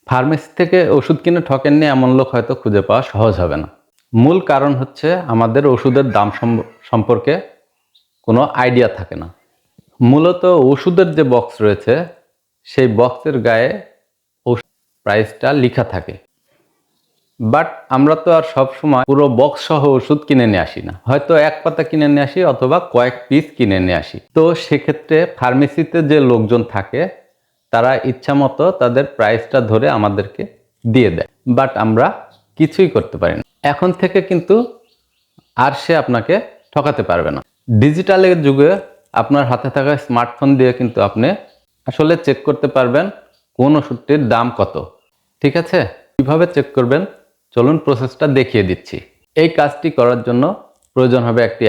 Pharmacy থেকে ওষুধ কিনে ঠকেননি এমন লোক হয়তো খুঁজে পাওয়া সহজ হবে না। মূল কারণ হচ্ছে আমাদের ওষুধের দাম সম্পর্কে কোনো আইডিয়া থাকে না। মূলত ওষুধের যে বক্স রয়েছে সেই বক্সের গায়ে ওষুধ প্রাইসটা লেখা থাকে, বাট আমরা তো আর সবসময় পুরো বক্স সহ ওষুধ কিনে নিয়ে আসি না। হয়তো এক পাতা কিনে নিয়ে আসি অথবা কয়েক পিস কিনে নিয়ে আসি। তো সেক্ষেত্রে ফার্মেসিতে যে লোকজন থাকে তারা ইচ্ছা মতো তাদের প্রাইসটা ধরে আমাদেরকে দিয়ে দেয়, বাট আমরা কিছুই করতে পারি না। এখন থেকে কিন্তু আর সে আপনাকে ঠকাতে পারবে না। ডিজিটালের যুগে আপনার হাতে থাকা স্মার্টফোন দিয়ে কিন্তু আপনি আসলে চেক করতে পারবেন কোন ওষুধটির দাম কত। ঠিক আছে, কিভাবে চেক করবেন চলুন প্রসেসটা দেখিয়ে দিচ্ছি। এই কাজটি করার জন্য প্রয়োজন হবে একটি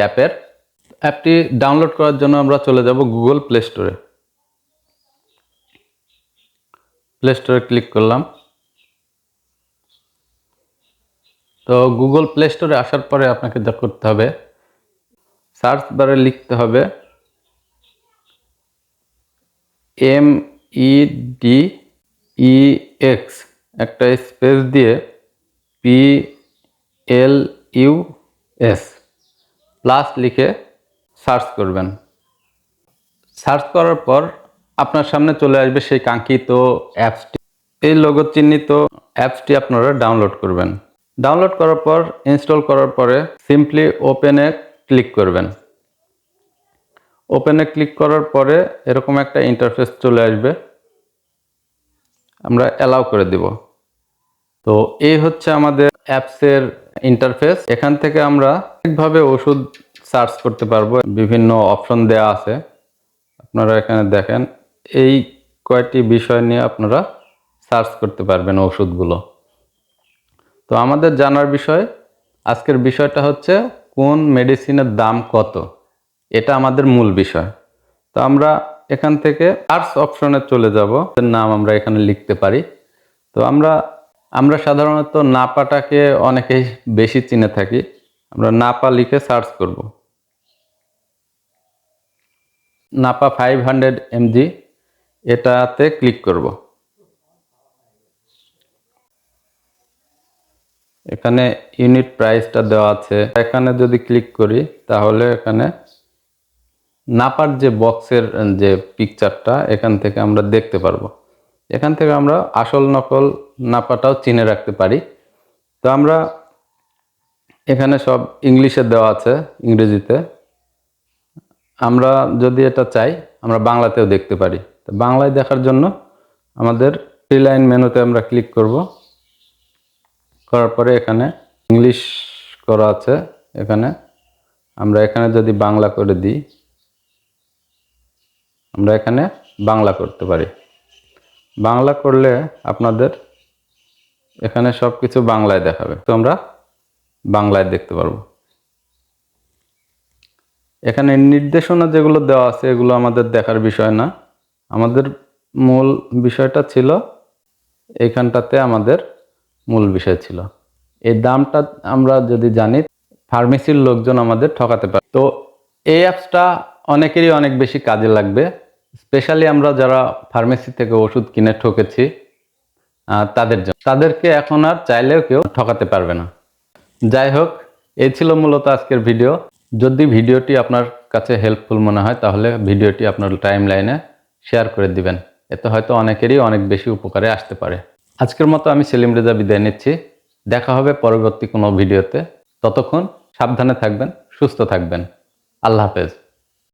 অ্যাপটি ডাউনলোড করার জন্য আমরা চলে যাব গুগল প্লে স্টোরে। প্লে স্টোরে ক্লিক করলাম। তো গুগল প্লে স্টোরে আসার পরে আপনাকে যা করতে হবে, সার্চ বারে লিখতে হবে MEDEX, একটা স্পেস দিয়ে PLUS প্লাস লিখে সার্চ করবেন। সার্চ করার পর আপনার সামনে চলে আসবে সেই কাঙ্ক্ষিত অ্যাপসটি। এই লোগো চিহ্নিত অ্যাপসটি আপনারা ডাউনলোড করবেন। ডাউনলোড করার পর ইনস্টল করার পরে সিম্পলি ওপেনে ক্লিক করবেন। ওপেনে ক্লিক করার পরে এরকম একটা ইন্টারফেস চলে আসবে, আমরা অ্যালাউ করে দিব। তো এই হচ্ছে আমাদের অ্যাপসের ইন্টারফেস। এখান থেকে আমরা ঠিকভাবে ওষুধ সার্চ করতে পারবো, বিভিন্ন অপশন দেওয়া আছে। আপনারা এখানে দেখেন এই কয়টি বিষয় নিয়ে আপনারা সার্চ করতে পারবেন ওষুধগুলো। তো আমাদের জানার বিষয়, আজকের বিষয়টা হচ্ছে কোন মেডিসিনের দাম কত, এটা আমাদের মূল বিষয়। তো আমরা এখান থেকে সার্চ অপশনে চলে যাব। নাম আমরা এখানে লিখতে পারি। তো আমরা সাধারণত নাপাটাকে অনেকেই বেশি চিনে থাকি। আমরা নাপা লিখে সার্চ করব। নাপা 500 mg, এটাতে ক্লিক করব। এখানে ইউনিট প্রাইসটা দেওয়া আছে। এখানে যদি ক্লিক করি তাহলে এখানে নাপার যে বক্সের যে পিকচারটা এখান থেকে আমরা দেখতে পারবো। এখান থেকে আমরা আসল নকল নাপাটাও চিনে রাখতে পারি। তো আমরা এখানে সব ইংলিশে দেওয়া আছে, ইংরেজিতে। আমরা যদি এটা চাই আমরা বাংলাতেও দেখতে পারি। তো বাংলায় দেখার জন্য আমাদের থ্রি লাইন মেনুতে আমরা ক্লিক করব। করার পরে এখানে ইংলিশ করা আছে, এখানে আমরা এখানে যদি বাংলা করে দিই, আমরা এখানে বাংলা করতে পারি। বাংলা করলে আপনাদের এখানে সব কিছু বাংলায় দেখাবে। তো আমরা বাংলায় দেখতে পারবো। এখানে নির্দেশনা যেগুলো দেওয়া আছে এগুলো আমাদের দেখার বিষয় না। আমাদের মূল বিষয়টা ছিল এইখানটাতে, আমাদের মূল বিষয় ছিল এই দামটা আমরা যদি জানি ফার্মেসির লোকজন আমাদের ঠকাতে পারে। তো এই অ্যাপসটা অনেকেরই অনেক বেশি কাজে লাগবে, স্পেশালি আমরা যারা ফার্মেসি থেকে ওষুধ কিনে ঠকেছি তাদের জন্য। তাদেরকে এখন আর চাইলেও কেউ ঠকাতে পারবে না। যাই হোক, এই ছিল মূলত আজকের ভিডিও। যদি ভিডিওটি আপনার কাছে হেল্পফুল মনে হয় তাহলে ভিডিওটি আপনার টাইম লাইনে শেয়ার করে দিবেন, এতে হয়তো অনেকেরই অনেক বেশি উপকারে আসতে পারে। আজকের মতো আমি সেলিম রেজা বিদায় নিচ্ছি। দেখা হবে পরবর্তী কোনো ভিডিওতে। ততক্ষণ সাবধানে থাকবেন, সুস্থ থাকবেন। আল্লাহ হাফেজ।